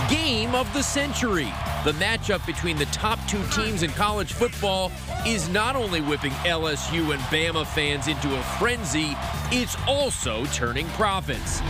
Game of the century. The matchup between the top two teams in college football is not only whipping LSU and Bama fans into a frenzy, it's also turning profits.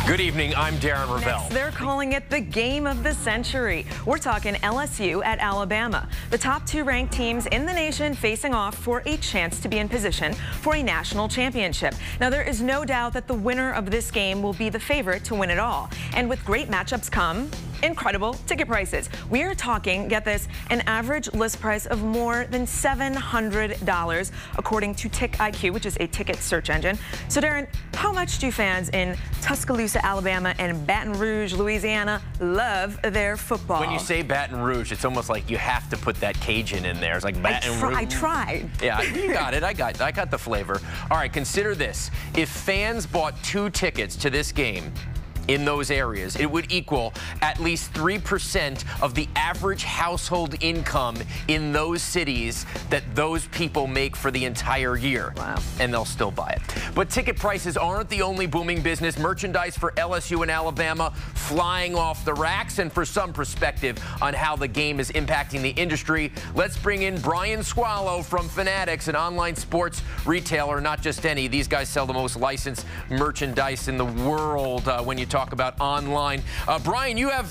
Good evening, I'm Darren Ravel. Next, they're calling it the game of the century. We're talking LSU at Alabama. The top two ranked teams in the nation facing off for a chance to be in position for a national championship. Now, there is no doubt that the winner of this game will be the favorite to win it all. And with great matchups come incredible ticket prices. We are talking, get this, an average list price of more than $700, according to TickIQ, which is a ticket search engine. So, Darren, how much do fans in Tuscaloosa, Alabama, and Baton Rouge, Louisiana, love their football? When you say Baton Rouge, it's almost like you have to put that Cajun in there. It's like Baton Rouge. I tried. Yeah, you got it. I got the flavor. All right, consider this. If fans bought 2 tickets to this game in those areas, it would equal at least 3% of the average household income in those cities that those people make for the entire year. Wow. And they'll still buy it. But ticket prices aren't the only booming business. Merchandise for LSU and Alabama flying off the racks. And for some perspective on how the game is impacting the industry, let's bring in Brian Swallow from Fanatics, an online sports retailer, not just any. These guys sell the most licensed merchandise in the world when you talk about online. Brian, you have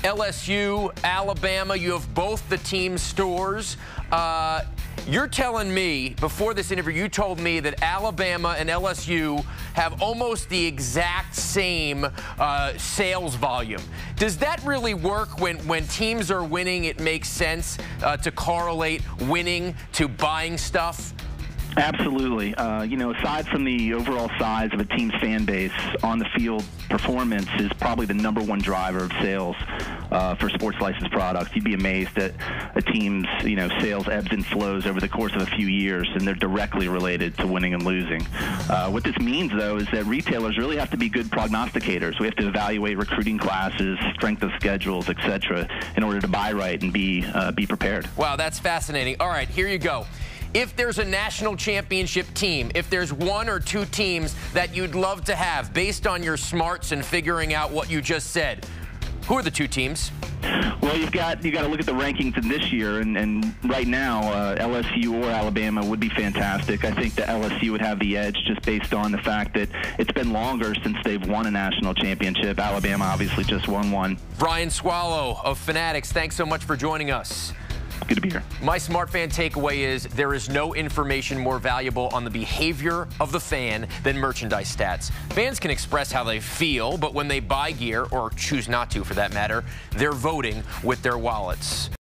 LSU, Alabama. You have both the team stores. You're telling me, before this interview, you told me that Alabama and LSU have almost the exact same sales volume. Does that really work when teams are winning? It makes sense to correlate winning to buying stuff? Absolutely. You know, aside from the overall size of a team's fan base, on the field performance is probably the #1 driver of sales for sports licensed products. You'd be amazed at a team's, sales ebbs and flows over the course of a few years, and they're directly related to winning and losing. What this means, though, is that retailers really have to be good prognosticators. We have to evaluate recruiting classes, strength of schedules, etc., in order to buy right and be prepared. Wow, that's fascinating. All right, here you go. If there's a national championship team, if there's 1 or 2 teams that you'd love to have based on your smarts and figuring out what you just said, who are the 2 teams? Well, you got to look at the rankings in this year, and right now, LSU or Alabama would be fantastic. I think that LSU would have the edge just based on the fact that it's been longer since they've won a national championship. Alabama obviously just won one. Brian Swallow of Fanatics, thanks so much for joining us. Good to be here. My smart fan takeaway is there is no information more valuable on the behavior of the fan than merchandise stats. Fans can express how they feel, but when they buy gear, or choose not to for that matter, they're voting with their wallets.